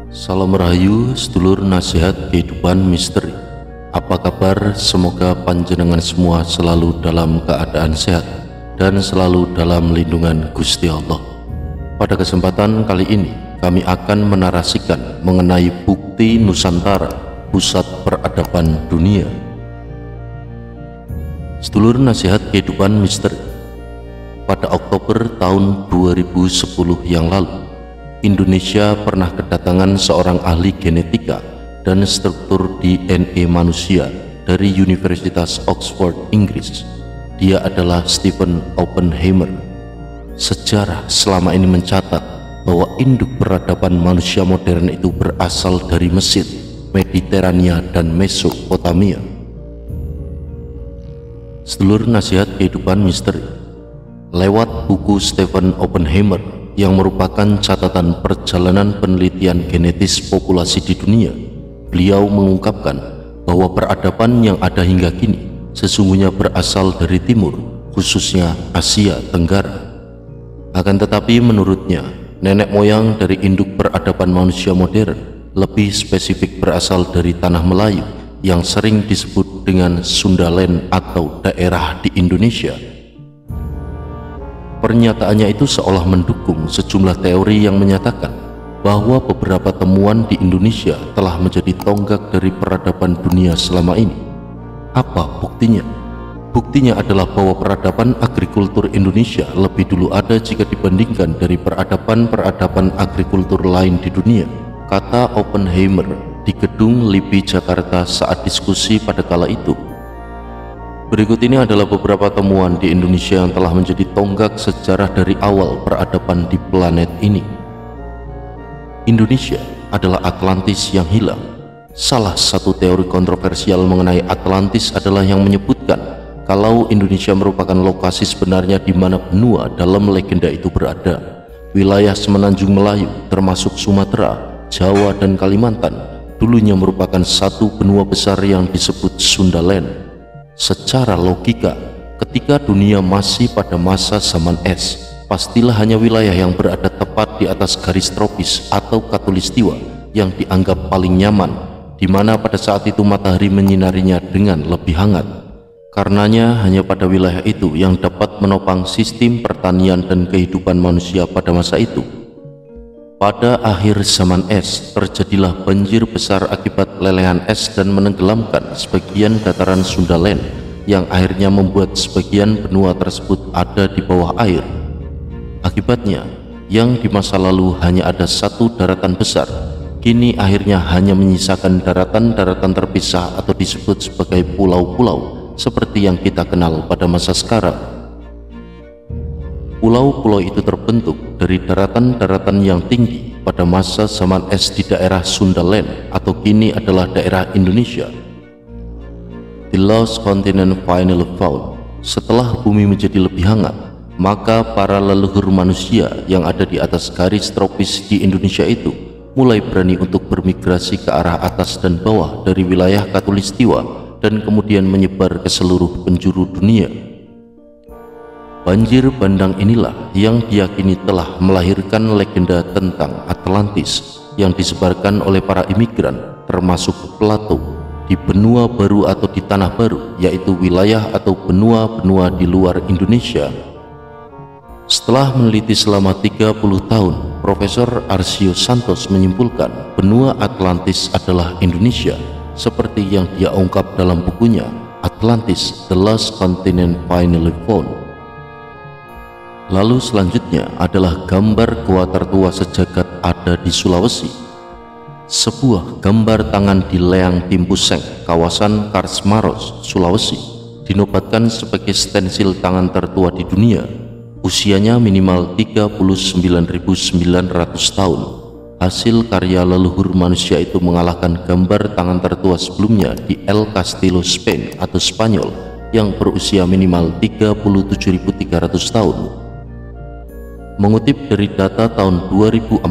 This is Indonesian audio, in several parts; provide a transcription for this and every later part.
Salam Rahayu, sedulur nasihat kehidupan misteri. Apa kabar? Semoga panjenengan semua selalu dalam keadaan sehat dan selalu dalam lindungan Gusti Allah. Pada kesempatan kali ini, kami akan menarasikan mengenai bukti Nusantara, pusat peradaban dunia. Sedulur nasihat kehidupan misteri, pada Oktober tahun 2010 yang lalu, Indonesia pernah kedatangan seorang ahli genetika dan struktur DNA manusia dari Universitas Oxford, Inggris. Dia adalah Stephen Oppenheimer. Sejarah selama ini mencatat bahwa induk peradaban manusia modern itu berasal dari Mesir, Mediterania, dan Mesopotamia. Sedulur nasihat kehidupan misteri, lewat buku Stephen Oppenheimer yang merupakan catatan perjalanan penelitian genetis populasi di dunia, beliau mengungkapkan bahwa peradaban yang ada hingga kini sesungguhnya berasal dari timur, khususnya Asia Tenggara. Akan tetapi menurutnya, nenek moyang dari induk peradaban manusia modern lebih spesifik berasal dari tanah Melayu yang sering disebut dengan Sundaland atau daerah di Indonesia. Pernyataannya itu seolah mendukung sejumlah teori yang menyatakan bahwa beberapa temuan di Indonesia telah menjadi tonggak dari peradaban dunia selama ini. Apa buktinya? Buktinya adalah bahwa peradaban agrikultur Indonesia lebih dulu ada jika dibandingkan dari peradaban-peradaban agrikultur lain di dunia, kata Oppenheimer di Gedung LIPI Jakarta saat diskusi pada kala itu. Berikut ini adalah beberapa temuan di Indonesia yang telah menjadi tonggak sejarah dari awal peradaban di planet ini. Indonesia adalah Atlantis yang hilang. Salah satu teori kontroversial mengenai Atlantis adalah yang menyebutkan kalau Indonesia merupakan lokasi sebenarnya di mana benua dalam legenda itu berada. Wilayah semenanjung Melayu termasuk Sumatera, Jawa, dan Kalimantan dulunya merupakan satu benua besar yang disebut Sundaland. Secara logika, ketika dunia masih pada masa zaman es, pastilah hanya wilayah yang berada tepat di atas garis tropis atau khatulistiwa yang dianggap paling nyaman, di mana pada saat itu matahari menyinarinya dengan lebih hangat. Karenanya hanya pada wilayah itu yang dapat menopang sistem pertanian dan kehidupan manusia pada masa itu. Pada akhir zaman es, terjadilah banjir besar akibat lelehan es dan menenggelamkan sebagian dataran Sundaland yang akhirnya membuat sebagian benua tersebut ada di bawah air. Akibatnya, yang di masa lalu hanya ada satu daratan besar, kini akhirnya hanya menyisakan daratan-daratan terpisah atau disebut sebagai pulau-pulau seperti yang kita kenal pada masa sekarang. Pulau-pulau itu terbentuk dari daratan-daratan yang tinggi pada masa zaman es di daerah Sundaland atau kini adalah daerah Indonesia. The lost continent finally found. Setelah bumi menjadi lebih hangat, maka para leluhur manusia yang ada di atas garis tropis di Indonesia itu mulai berani untuk bermigrasi ke arah atas dan bawah dari wilayah khatulistiwa dan kemudian menyebar ke seluruh penjuru dunia. Banjir bandang inilah yang diyakini telah melahirkan legenda tentang Atlantis yang disebarkan oleh para imigran termasuk Plato di benua baru atau di tanah baru, yaitu wilayah atau benua-benua di luar Indonesia. Setelah meneliti selama 30 tahun, Profesor Arsio Santos menyimpulkan benua Atlantis adalah Indonesia seperti yang dia ungkap dalam bukunya Atlantis, The Lost Continent Finally Found. Lalu selanjutnya adalah gambar gua tertua sejagat ada di Sulawesi. Sebuah gambar tangan di Leang Timpuseng, kawasan Karsmaros, Sulawesi, dinobatkan sebagai stensil tangan tertua di dunia. Usianya minimal 39.900 tahun. Hasil karya leluhur manusia itu mengalahkan gambar tangan tertua sebelumnya di El Castillo, Spain atau Spanyol yang berusia minimal 37.300 tahun. Mengutip dari data tahun 2014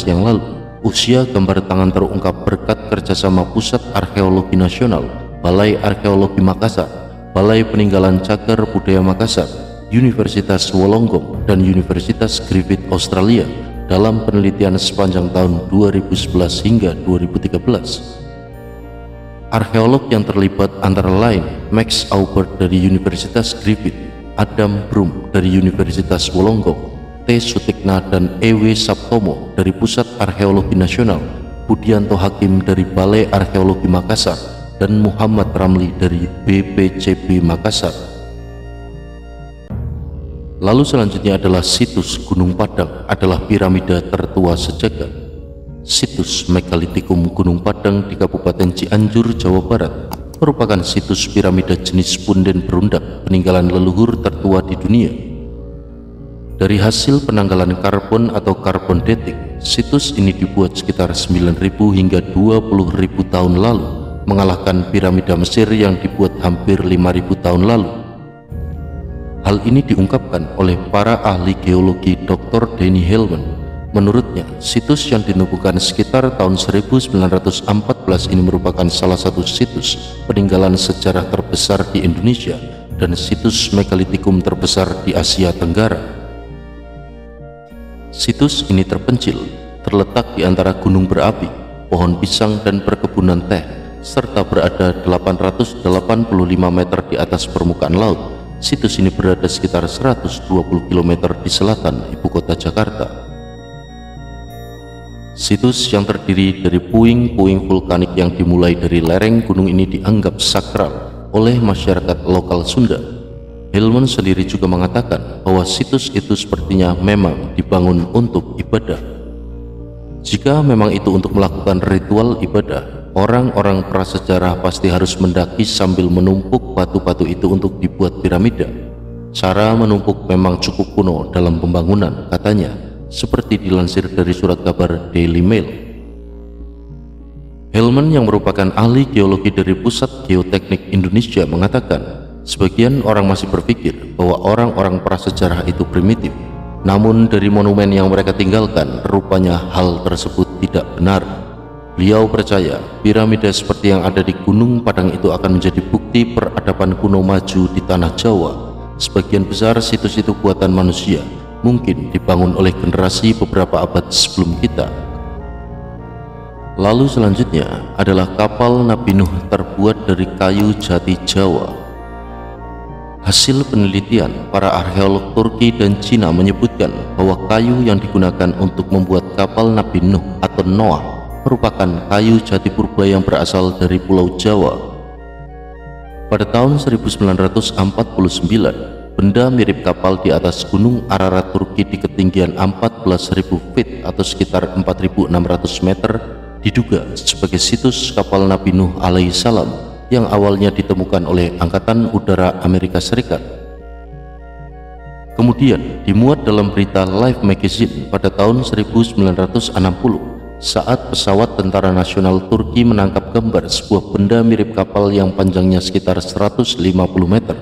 yang lalu, usia gambar tangan terungkap berkat kerjasama Pusat Arkeologi Nasional, Balai Arkeologi Makassar, Balai Peninggalan Cagar Budaya Makassar, Universitas Wollongong, dan Universitas Griffith Australia dalam penelitian sepanjang tahun 2011 hingga 2013. Arkeolog yang terlibat antara lain Max Aubert dari Universitas Griffith, Adam Brum dari Universitas Wollongong, T. Sutikna dan E.W. Saptomo dari Pusat Arkeologi Nasional, Budianto Hakim dari Balai Arkeologi Makassar, dan Muhammad Ramli dari BPCB Makassar. Lalu selanjutnya adalah situs Gunung Padang adalah piramida tertua sejagat. Situs Megalitikum Gunung Padang di Kabupaten Cianjur, Jawa Barat merupakan situs piramida jenis punden berundak peninggalan leluhur tertua di dunia. Dari hasil penanggalan karbon atau carbon dating, situs ini dibuat sekitar 9.000 hingga 20.000 tahun lalu, mengalahkan piramida Mesir yang dibuat hampir 5.000 tahun lalu. Hal ini diungkapkan oleh para ahli geologi Dr. Denny Hellman. Menurutnya, situs yang ditemukan sekitar tahun 1914 ini merupakan salah satu situs peninggalan sejarah terbesar di Indonesia dan situs megalitikum terbesar di Asia Tenggara. Situs ini terpencil, terletak di antara gunung berapi, pohon pisang dan perkebunan teh, serta berada 885 meter di atas permukaan laut. Situs ini berada sekitar 120 km di selatan ibu kota Jakarta. Situs yang terdiri dari puing-puing vulkanik yang dimulai dari lereng gunung ini dianggap sakral oleh masyarakat lokal Sunda. Hellman sendiri juga mengatakan bahwa situs itu sepertinya memang dibangun untuk ibadah. Jika memang itu untuk melakukan ritual ibadah, orang-orang prasejarah pasti harus mendaki sambil menumpuk batu-batu itu untuk dibuat piramida. Cara menumpuk memang cukup kuno dalam pembangunan, katanya, seperti dilansir dari surat kabar Daily Mail. Hellman yang merupakan ahli geologi dari Pusat Geoteknik Indonesia mengatakan, sebagian orang masih berpikir bahwa orang-orang prasejarah itu primitif, namun dari monumen yang mereka tinggalkan, rupanya hal tersebut tidak benar. Beliau percaya piramida seperti yang ada di Gunung Padang itu akan menjadi bukti peradaban kuno maju di tanah Jawa. Sebagian besar situs itu buatan manusia, mungkin dibangun oleh generasi beberapa abad sebelum kita. Lalu selanjutnya adalah kapal Nabi Nuh terbuat dari kayu jati Jawa. Hasil penelitian para arkeolog Turki dan Cina menyebutkan bahwa kayu yang digunakan untuk membuat kapal Nabi Nuh atau Noah merupakan kayu jati purba yang berasal dari Pulau Jawa. Pada tahun 1949, benda mirip kapal di atas Gunung Ararat Turki di ketinggian 14.000 feet atau sekitar 4.600 meter diduga sebagai situs kapal Nabi Nuh alaihissalam yang awalnya ditemukan oleh Angkatan Udara Amerika Serikat. Kemudian dimuat dalam berita Life Magazine pada tahun 1960 saat pesawat Tentara Nasional Turki menangkap gambar sebuah benda mirip kapal yang panjangnya sekitar 150 meter.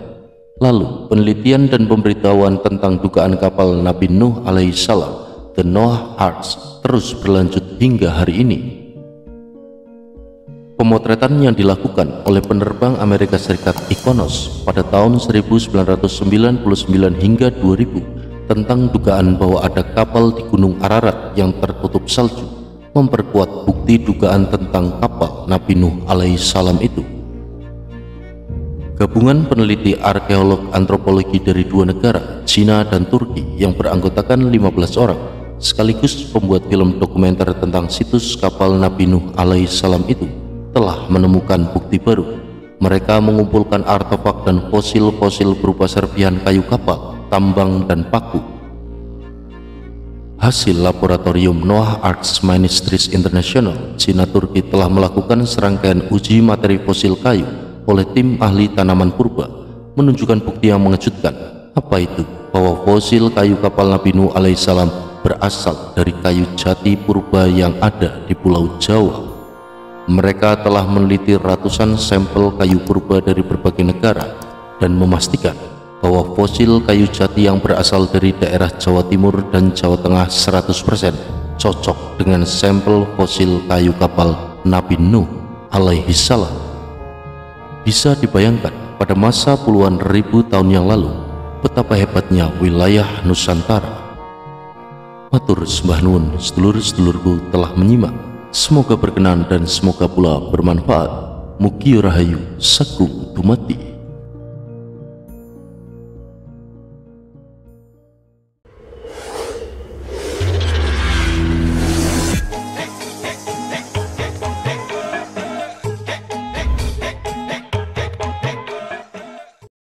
Lalu, penelitian dan pemberitahuan tentang dugaan kapal Nabi Nuh alaihissalam, The Noah Arks, terus berlanjut hingga hari ini. Pemotretan yang dilakukan oleh penerbang Amerika Serikat Ikonos pada tahun 1999 hingga 2000 tentang dugaan bahwa ada kapal di Gunung Ararat yang tertutup salju memperkuat bukti dugaan tentang kapal Nabi Nuh alaihissalam itu. Gabungan peneliti arkeolog antropologi dari dua negara, Cina dan Turki, yang beranggotakan 15 orang, sekaligus pembuat film dokumenter tentang situs kapal Nabi Nuh alaihissalam itu, telah menemukan bukti baru. Mereka mengumpulkan artefak dan fosil-fosil berupa serpihan kayu kapal, tambang, dan paku. Hasil laboratorium Noah Arks Ministries International, Cina Turki telah melakukan serangkaian uji materi fosil kayu oleh tim ahli tanaman purba, menunjukkan bukti yang mengejutkan. Apa itu? Bahwa fosil kayu kapal Nabi Nuh alaihissalam berasal dari kayu jati purba yang ada di Pulau Jawa. Mereka telah meneliti ratusan sampel kayu purba dari berbagai negara dan memastikan bahwa fosil kayu jati yang berasal dari daerah Jawa Timur dan Jawa Tengah 100% cocok dengan sampel fosil kayu kapal Nabi Nuh alaihissalam. Bisa dibayangkan pada masa puluhan ribu tahun yang lalu betapa hebatnya wilayah Nusantara. Matur sembah nuwun sedulur-sedulurku telah menyimak. Semoga berkenan dan semoga pula bermanfaat. Mugi rahayu sagung dumati.